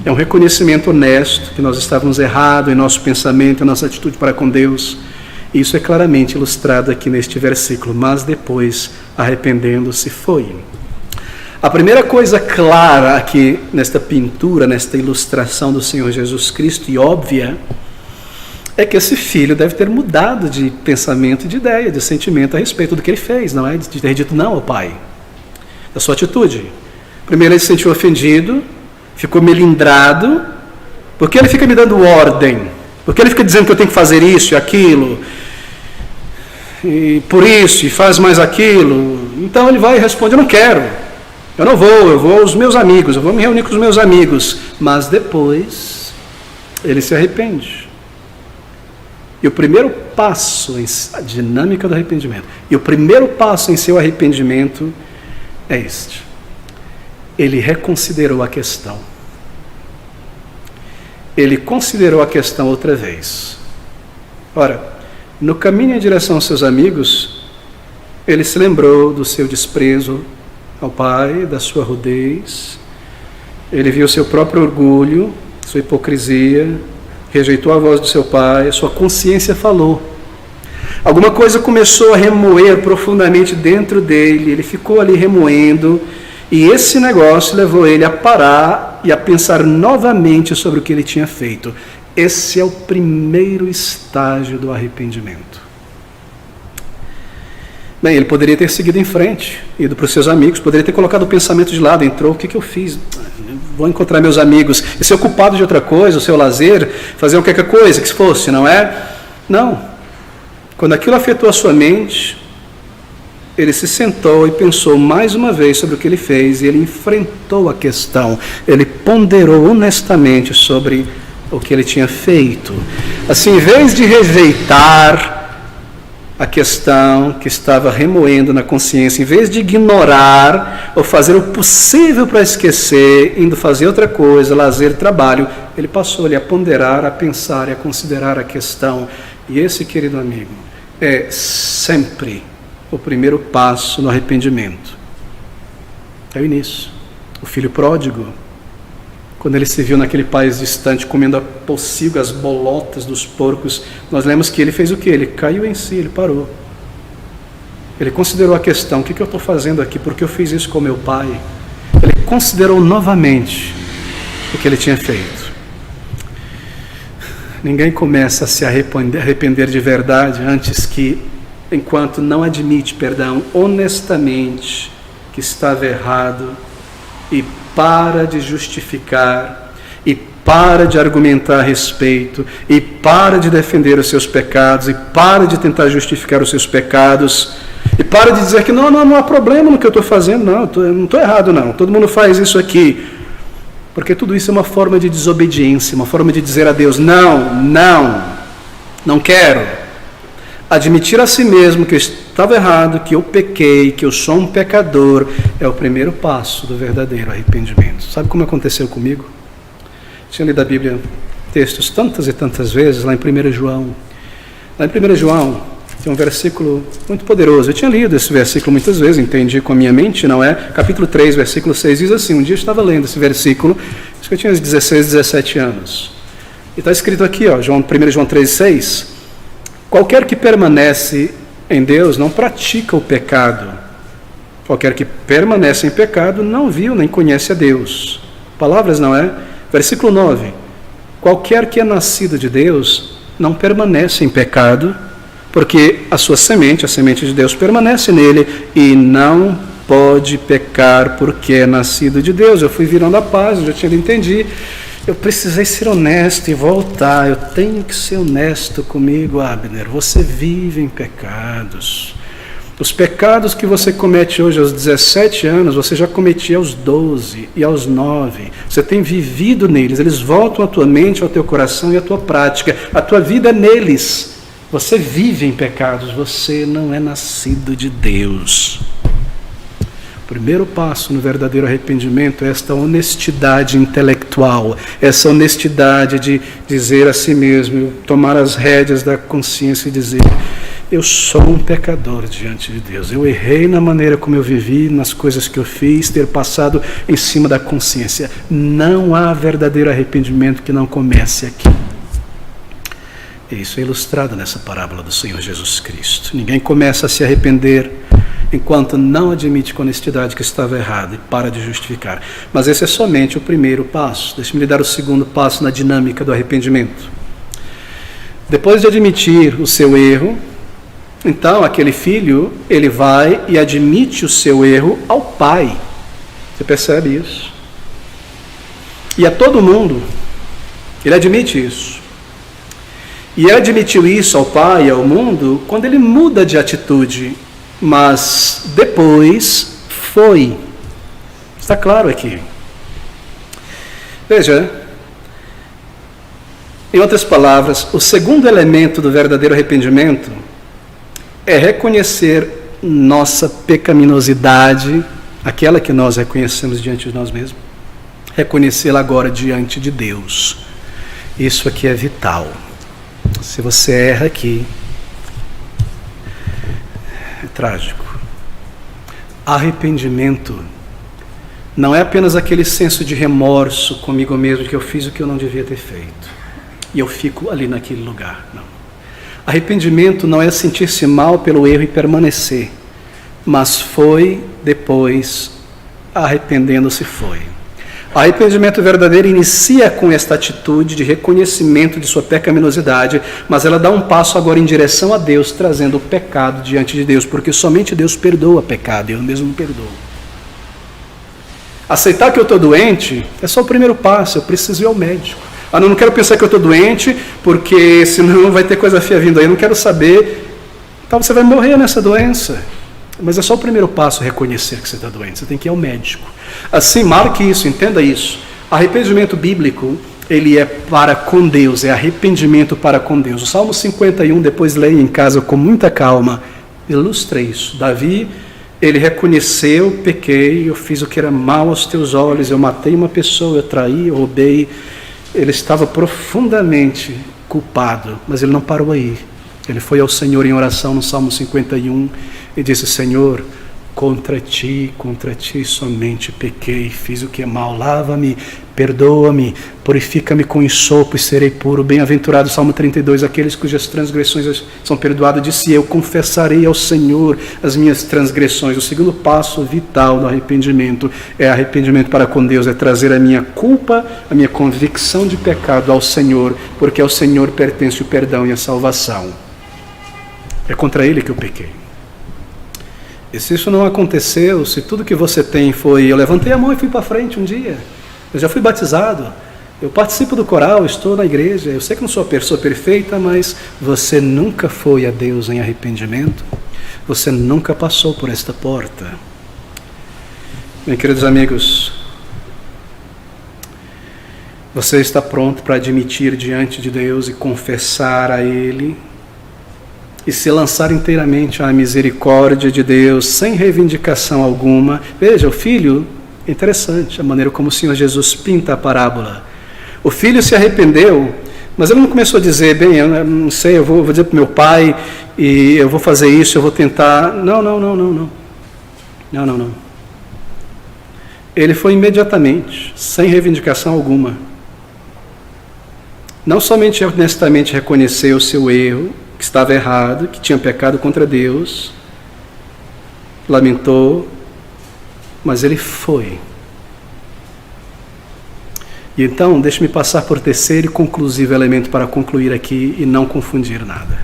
É um reconhecimento honesto que nós estávamos errados em nosso pensamento, em nossa atitude para com Deus. E isso é claramente ilustrado aqui neste versículo. Mas depois, arrependendo-se, foi. A primeira coisa clara aqui nesta pintura, nesta ilustração do Senhor Jesus Cristo, e óbvia, é que esse filho deve ter mudado de pensamento, de ideia, de sentimento a respeito do que ele fez, não é? De ter dito não ao pai, da sua atitude. Primeiro ele se sentiu ofendido, ficou melindrado, porque ele fica me dando ordem, porque ele fica dizendo que eu tenho que fazer isso e aquilo, e por isso, e faz mais aquilo. Então ele vai e responde: eu não quero, eu vou aos meus amigos, eu vou me reunir com os meus amigos. Mas depois ele se arrepende. E o primeiro passo, a dinâmica do arrependimento, e o primeiro passo em seu arrependimento é este: ele reconsiderou a questão. Ele considerou a questão outra vez. Ora, no caminho em direção aos seus amigos, ele se lembrou do seu desprezo ao pai, da sua rudez. Ele viu seu próprio orgulho, sua hipocrisia, rejeitou a voz do seu pai, a sua consciência falou. Alguma coisa começou a remoer profundamente dentro dele, ele ficou ali remoendo, e esse negócio levou ele a parar e a pensar novamente sobre o que ele tinha feito. Esse é o primeiro estágio do arrependimento. Bem, ele poderia ter seguido em frente, ido para os seus amigos, poderia ter colocado o pensamento de lado, entrou: o que eu fiz? Vou encontrar meus amigos, e ser ocupado de outra coisa, o seu lazer, fazer qualquer coisa que fosse, não é? Não. Quando aquilo afetou a sua mente, ele se sentou e pensou mais uma vez sobre o que ele fez, e ele enfrentou a questão, ele ponderou honestamente sobre o que ele tinha feito. Assim, em vez de rejeitar a questão que estava remoendo na consciência. Em vez de ignorar ou fazer o possível para esquecer, indo fazer outra coisa, lazer, trabalho, ele passou ali a ponderar, a pensar e a considerar a questão. E esse, querido amigo, é sempre o primeiro passo no arrependimento. É o início. O filho pródigo, quando ele se viu naquele país distante, comendo a pocilga, as bolotas dos porcos, nós lemos que ele fez o quê? Ele caiu em si, ele parou. Ele considerou a questão, o que eu estou fazendo aqui? Por que eu fiz isso com meu pai? Ele considerou novamente o que ele tinha feito. Ninguém começa a se arrepender de verdade enquanto não admite perdão honestamente que estava errado e para de justificar, e para de argumentar a respeito, e para de defender os seus pecados, e para de tentar justificar os seus pecados, e para de dizer que não há problema no que eu estou fazendo, não estou errado não, todo mundo faz isso aqui, porque tudo isso é uma forma de desobediência, uma forma de dizer a Deus, não quero. Admitir a si mesmo que eu estava errado, que eu pequei, que eu sou um pecador, é o primeiro passo do verdadeiro arrependimento. Sabe como aconteceu comigo? Tinha lido a Bíblia, textos tantas e tantas vezes, lá em 1 João. Lá em 1 João, tem um versículo muito poderoso. Eu tinha lido esse versículo muitas vezes, entendi com a minha mente, não é? Capítulo 3, versículo 6, diz assim, um dia eu estava lendo esse versículo, acho que eu tinha 16, 17 anos. E está escrito aqui, 1 João 3, 6, qualquer que permanece em Deus não pratica o pecado. Qualquer que permanece em pecado não viu nem conhece a Deus. Palavras, não é? Versículo 9. Qualquer que é nascido de Deus não permanece em pecado, porque a sua semente, a semente de Deus, permanece nele e não pode pecar porque é nascido de Deus. Eu fui virando a página, já entendi. Eu precisei ser honesto e voltar. Eu tenho que ser honesto comigo, Abner. Você vive em pecados. Os pecados que você comete hoje aos 17 anos, você já cometia aos 12 e aos 9. Você tem vivido neles. Eles voltam à tua mente, ao teu coração e à tua prática. A tua vida é neles. Você vive em pecados. Você não é nascido de Deus. O primeiro passo no verdadeiro arrependimento é esta honestidade intelectual, essa honestidade de dizer a si mesmo, tomar as rédeas da consciência e dizer, eu sou um pecador diante de Deus, eu errei na maneira como eu vivi, nas coisas que eu fiz, ter passado em cima da consciência. Não há verdadeiro arrependimento que não comece aqui. E isso é ilustrado nessa parábola do Senhor Jesus Cristo. Ninguém começa a se arrepender enquanto não admite com honestidade que estava errado e para de justificar. Mas esse é somente o primeiro passo. Deixe-me lhe dar o segundo passo na dinâmica do arrependimento. Depois de admitir o seu erro, então aquele filho, ele vai e admite o seu erro ao pai. Você percebe isso? E a todo mundo, ele admite isso. E ele admitiu isso ao pai e ao mundo quando ele muda de atitude. Mas depois foi. Está claro aqui. Veja, em outras palavras, o segundo elemento do verdadeiro arrependimento é reconhecer nossa pecaminosidade, aquela que nós reconhecemos diante de nós mesmos, reconhecê-la agora diante de Deus. Isso aqui é vital. Se você erra aqui, é trágico. Arrependimento não é apenas aquele senso de remorso comigo mesmo que eu fiz o que eu não devia ter feito e eu fico ali naquele lugar. Não. Arrependimento não é sentir-se mal pelo erro e permanecer, mas foi depois, arrependendo-se foi. Arrependimento verdadeiro inicia com esta atitude de reconhecimento de sua pecaminosidade, mas ela dá um passo agora em direção a Deus, trazendo o pecado diante de Deus, porque somente Deus perdoa pecado, eu mesmo não perdoo. Aceitar que eu estou doente é só o primeiro passo, eu preciso ir ao médico. Eu não quero pensar que eu estou doente, porque senão vai ter coisa feia vindo aí, eu não quero saber. Então você vai morrer nessa doença. Mas é só o primeiro passo reconhecer que você está doente, você tem que ir ao médico. Assim, marque isso, entenda isso. Arrependimento bíblico ele é para com Deus, é arrependimento para com Deus. O Salmo 51, depois leia em casa com muita calma, ilustra isso. Davi, ele reconheceu: pequei, eu fiz o que era mal aos teus olhos, eu matei uma pessoa, eu traí, eu roubei. Ele estava profundamente culpado, mas ele não parou aí. Ele foi ao Senhor em oração no Salmo 51 e disse: Senhor, contra ti somente pequei, fiz o que é mal, lava-me, perdoa-me, purifica-me com ensopo e serei puro. Bem-aventurado, Salmo 32, aqueles cujas transgressões são perdoadas. Disse: eu confessarei ao Senhor as minhas transgressões. O segundo passo vital do arrependimento é arrependimento para com Deus, é trazer a minha culpa, a minha convicção de pecado ao Senhor, porque ao Senhor pertence o perdão e a salvação. É contra Ele que eu pequei. E se isso não aconteceu, se tudo que você tem foi: eu levantei a mão e fui para frente um dia, eu já fui batizado, eu participo do coral, estou na igreja, eu sei que não sou a pessoa perfeita, mas você nunca foi a Deus em arrependimento, você nunca passou por esta porta. Meus queridos amigos, você está pronto para admitir diante de Deus e confessar a Ele e se lançar inteiramente à misericórdia de Deus, sem reivindicação alguma? Veja, o filho, interessante a maneira como o Senhor Jesus pinta a parábola. O filho se arrependeu, mas ele não começou a dizer: bem, eu não sei, eu vou dizer para o meu pai, e eu vou fazer isso, eu vou tentar. Não. Ele foi imediatamente, sem reivindicação alguma. Não somente honestamente reconheceu o seu erro, que estava errado, que tinha pecado contra Deus, lamentou, mas ele foi. E então, deixe-me passar por terceiro e conclusivo elemento para concluir aqui e não confundir nada.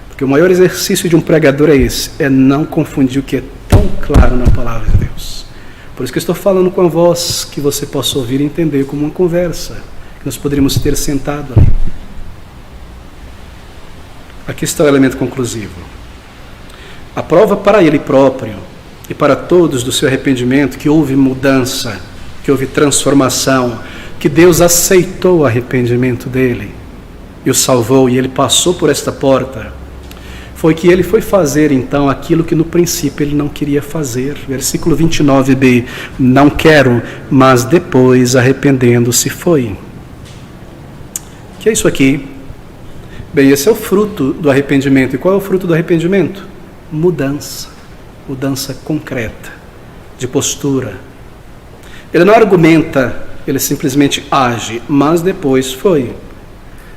Porque o maior exercício de um pregador é esse, é não confundir o que é tão claro na palavra de Deus. Por isso que eu estou falando com a voz que você possa ouvir e entender como uma conversa, que nós poderíamos ter sentado ali. Aqui está o elemento conclusivo. A prova para ele próprio e para todos do seu arrependimento, que houve mudança, que houve transformação, que Deus aceitou o arrependimento dele e o salvou, e ele passou por esta porta, foi que ele foi fazer então aquilo que no princípio ele não queria fazer. Versículo 29b: não quero, mas depois arrependendo-se foi. O que é isso aqui? Bem, esse é o fruto do arrependimento. E qual é o fruto do arrependimento? Mudança. Mudança concreta, de postura. Ele não argumenta, ele simplesmente age, mas depois foi.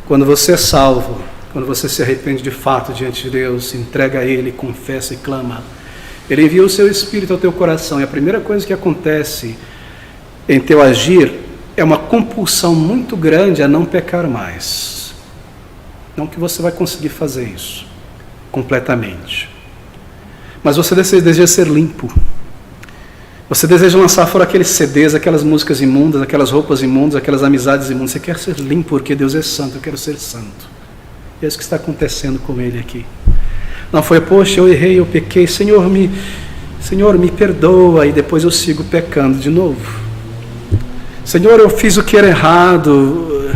Quando você é salvo, quando você se arrepende de fato diante de Deus, se entrega a Ele, confessa e clama, Ele envia o seu Espírito ao teu coração, e a primeira coisa que acontece em teu agir é uma compulsão muito grande a não pecar mais. Não que você vai conseguir fazer isso completamente, mas você deseja ser limpo. Você deseja lançar fora aqueles CDs, aquelas músicas imundas, aquelas roupas imundas, aquelas amizades imundas. Você quer ser limpo porque Deus é santo, eu quero ser santo. E é isso que está acontecendo com ele aqui. Não foi: poxa, eu errei, eu pequei, Senhor, me perdoa, e depois eu sigo pecando de novo. Senhor, eu fiz o que era errado.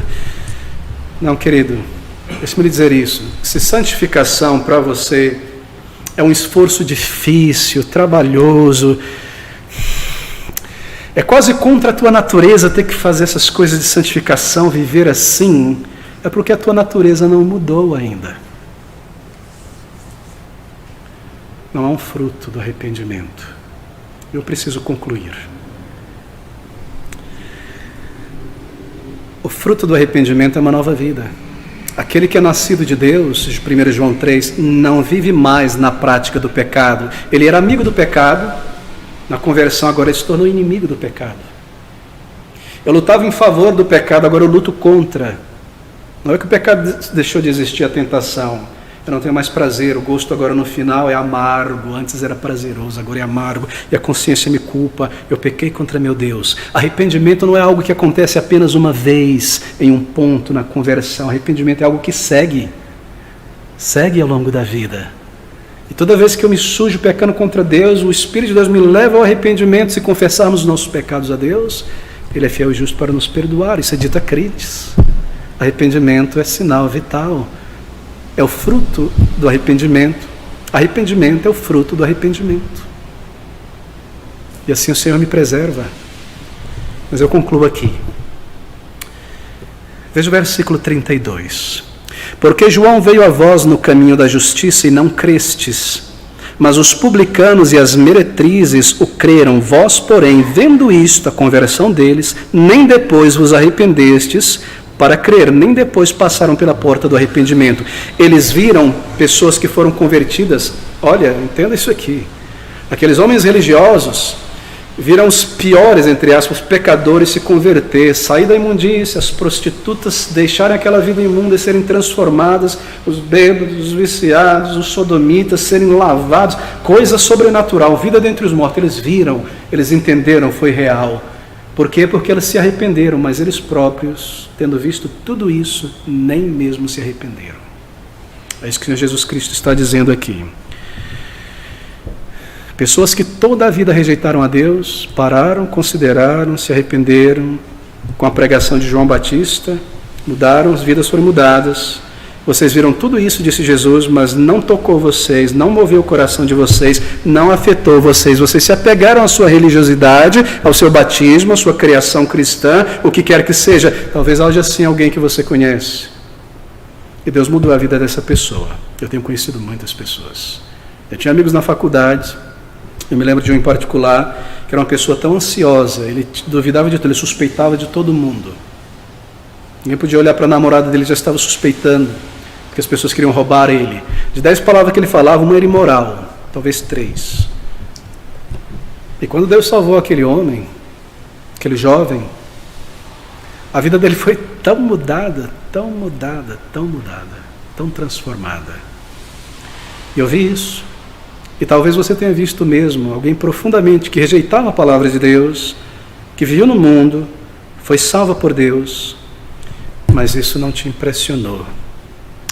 Não, querido, deixe-me lhe dizer isso. Se santificação para você é um esforço difícil, trabalhoso, é quase contra a tua natureza ter que fazer essas coisas de santificação, viver assim, é porque a tua natureza não mudou ainda. Não há um fruto do arrependimento. Eu preciso concluir. O fruto do arrependimento é uma nova vida. Aquele que é nascido de Deus, de 1 João 3, não vive mais na prática do pecado. Ele era amigo do pecado, na conversão agora ele se tornou inimigo do pecado. Eu lutava em favor do pecado, agora eu luto contra. Não é que o pecado deixou de existir, a tentação. Eu não tenho mais prazer, o gosto agora no final é amargo. Antes era prazeroso, agora é amargo. E a consciência me culpa, eu pequei contra meu Deus. Arrependimento não é algo que acontece apenas uma vez, em um ponto na conversão. Arrependimento é algo que segue ao longo da vida. E toda vez que eu me sujo pecando contra Deus, o Espírito de Deus me leva ao arrependimento, se confessarmos os nossos pecados a Deus, Ele é fiel e justo para nos perdoar. Isso é dito a crentes. Arrependimento é sinal vital. É o fruto do arrependimento. Arrependimento é o fruto do arrependimento. E assim o Senhor me preserva. Mas eu concluo aqui. Veja o versículo 32. Porque João veio a vós no caminho da justiça e não crestes, mas os publicanos e as meretrizes o creram. Vós, porém, vendo isto, a conversão deles, nem depois vos arrependestes para crer, nem depois passaram pela porta do arrependimento. Eles viram pessoas que foram convertidas. Olha, entenda isso aqui. Aqueles homens religiosos viram os piores, entre aspas, pecadores se converter, sair da imundícia, as prostitutas deixarem aquela vida imunda e serem transformadas, os bêbados, os viciados, os sodomitas serem lavados, coisa sobrenatural, vida dentre os mortos. Eles viram, eles entenderam, foi real. Por quê? Porque eles se arrependeram, mas eles próprios, tendo visto tudo isso, nem mesmo se arrependeram. É isso que o Senhor Jesus Cristo está dizendo aqui. Pessoas que toda a vida rejeitaram a Deus, pararam, consideraram, se arrependeram com a pregação de João Batista, mudaram, as vidas foram mudadas. Vocês viram tudo isso, disse Jesus, mas não tocou vocês, não moveu o coração de vocês, não afetou vocês. Vocês se apegaram à sua religiosidade, ao seu batismo, à sua criação cristã, o que quer que seja. Talvez haja assim alguém que você conhece. E Deus mudou a vida dessa pessoa. Eu tenho conhecido muitas pessoas. Eu tinha amigos na faculdade. Eu me lembro de um em particular, que era uma pessoa tão ansiosa, ele duvidava de tudo, ele suspeitava de todo mundo. Ninguém podia olhar para a namorada dele, já estava suspeitando, porque as pessoas queriam roubar ele. De 10 palavras que ele falava, uma era imoral, talvez 3. E quando Deus salvou aquele homem, aquele jovem, a vida dele foi tão mudada, tão mudada, tão mudada, tão transformada. E eu vi isso. E talvez você tenha visto mesmo alguém profundamente que rejeitava a palavra de Deus, que vivia no mundo, foi salva por Deus, mas isso não te impressionou.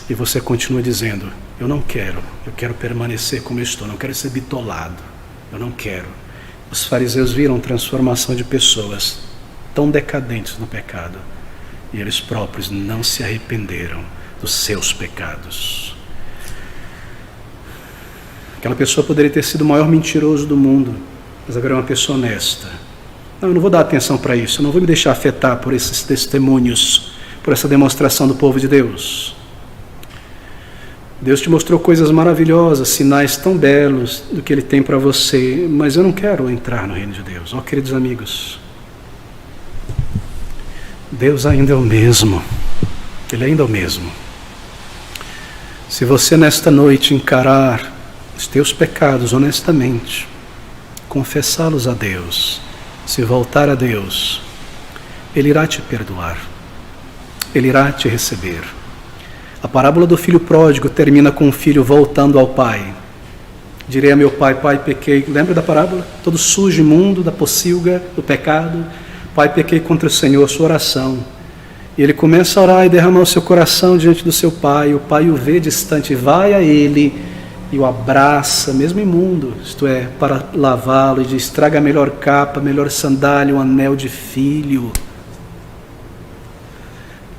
E você continua dizendo, eu não quero, eu quero permanecer como eu estou, não quero ser bitolado, eu não quero. Os fariseus viram transformação de pessoas tão decadentes no pecado, e eles próprios não se arrependeram dos seus pecados. Aquela pessoa poderia ter sido o maior mentiroso do mundo, mas agora é uma pessoa honesta. Não, eu não vou dar atenção para isso, eu não vou me deixar afetar por esses testemunhos, por essa demonstração do povo de Deus. Deus te mostrou coisas maravilhosas, sinais tão belos do que Ele tem para você, mas eu não quero entrar no reino de Deus. Ó, queridos amigos, Deus ainda é o mesmo, Ele ainda é o mesmo. Se você nesta noite encarar os teus pecados honestamente, confessá-los a Deus, se voltar a Deus, Ele irá te perdoar, Ele irá te receber. A parábola do filho pródigo termina com o filho voltando ao pai. Direi a meu pai, pai, pequei. Lembra da parábola? Todo sujo, imundo, da pocilga, do pecado. Pai, pequei contra o Senhor, sua oração. E ele começa a orar e derramar o seu coração diante do seu pai. O pai o vê distante, vai a ele e o abraça, mesmo imundo, isto é, para lavá-lo, e diz, traga a melhor capa, a melhor sandália, um anel de filho.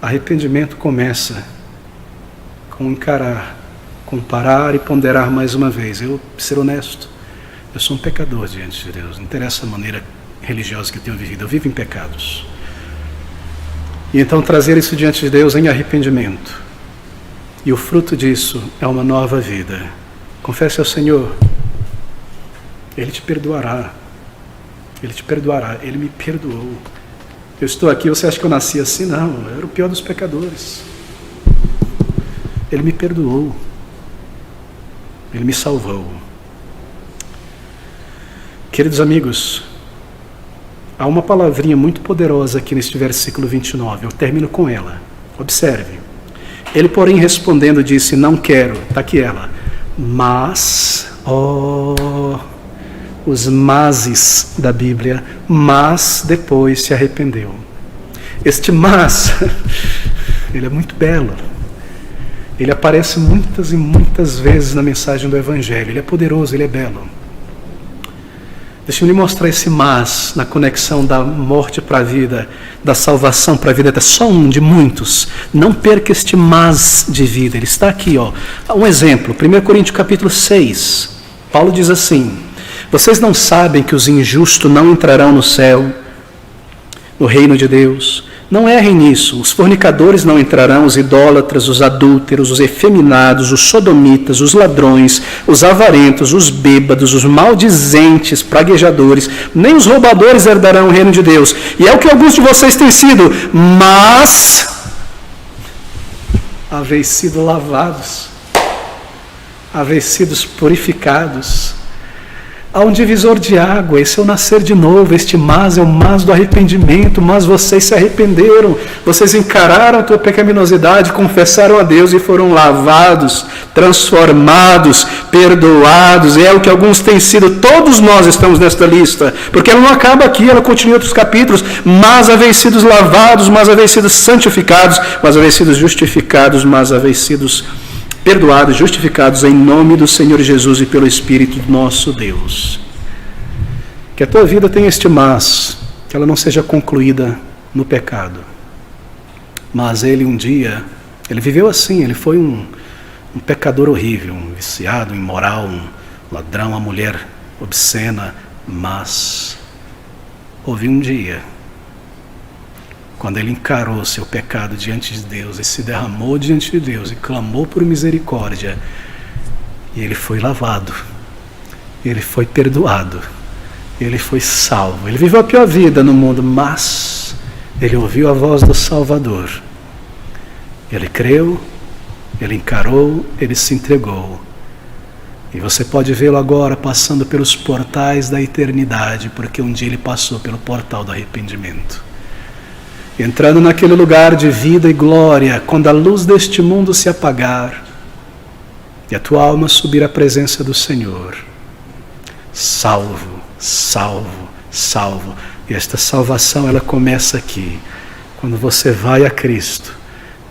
Arrependimento começa com encarar, com parar e ponderar mais uma vez. Eu, ser honesto, eu sou um pecador diante de Deus, não interessa a maneira religiosa que eu tenho vivido, eu vivo em pecados. E então trazer isso diante de Deus em arrependimento. E o fruto disso é uma nova vida. Confesse ao Senhor, Ele te perdoará, Ele te perdoará, Ele me perdoou. Eu estou aqui, você acha que eu nasci assim? Não, eu era o pior dos pecadores. Ele me perdoou, Ele me salvou. Queridos amigos, há uma palavrinha muito poderosa aqui neste versículo 29, eu termino com ela, observe. Ele, porém, respondendo, disse, não quero, está aqui ela. Mas, os mases da Bíblia, mas depois se arrependeu. Este mas, ele é muito belo. Ele aparece muitas e muitas vezes na mensagem do Evangelho. Ele é poderoso, ele é belo. Deixa-me lhe mostrar esse mas na conexão da morte para a vida, da salvação para a vida. É só um de muitos. Não perca este mas de vida. Ele está aqui, ó. Um exemplo, 1 Coríntios capítulo 6. Paulo diz assim: vocês não sabem que os injustos não entrarão no céu, no reino de Deus? Não errem nisso. Os fornicadores não entrarão, os idólatras, os adúlteros, os efeminados, os sodomitas, os ladrões, os avarentos, os bêbados, os maldizentes, praguejadores, nem os roubadores herdarão o reino de Deus. E é o que alguns de vocês têm sido, mas haveis sido lavados, haveis sido purificados. Há um divisor de água, esse é o nascer de novo, este mas é o mas do arrependimento, mas vocês se arrependeram, vocês encararam a tua pecaminosidade, confessaram a Deus e foram lavados, transformados, perdoados. É o que alguns têm sido, todos nós estamos nesta lista, porque ela não acaba aqui, ela continua em outros capítulos. Mas haveis sido lavados, mas haveis sido santificados, mas haveis sido justificados, mas haveis sido perdoados, justificados em nome do Senhor Jesus e pelo Espírito do nosso Deus. Que a tua vida tenha este mas, que ela não seja concluída no pecado. Mas ele um dia, ele viveu assim, ele foi um pecador horrível, um viciado, um imoral, um ladrão, uma mulher obscena, mas houve um dia quando ele encarou seu pecado diante de Deus e se derramou diante de Deus e clamou por misericórdia, e ele foi lavado, ele foi perdoado, ele foi salvo. Ele viveu a pior vida no mundo, mas ele ouviu a voz do Salvador, ele creu, ele encarou, ele se entregou. E você pode vê-lo agora passando pelos portais da eternidade, porque um dia ele passou pelo portal do arrependimento, entrando naquele lugar de vida e glória, quando a luz deste mundo se apagar e a tua alma subir à presença do Senhor. Salvo, salvo, salvo. E esta salvação, ela começa aqui. Quando você vai a Cristo,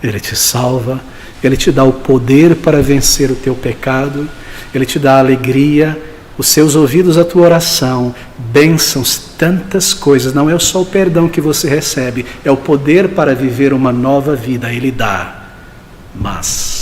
Ele te salva, Ele te dá o poder para vencer o teu pecado, Ele te dá a alegria, os seus ouvidos à tua oração, bênçãos, tantas coisas. Não é só o perdão que você recebe, é o poder para viver uma nova vida. Ele dá, mas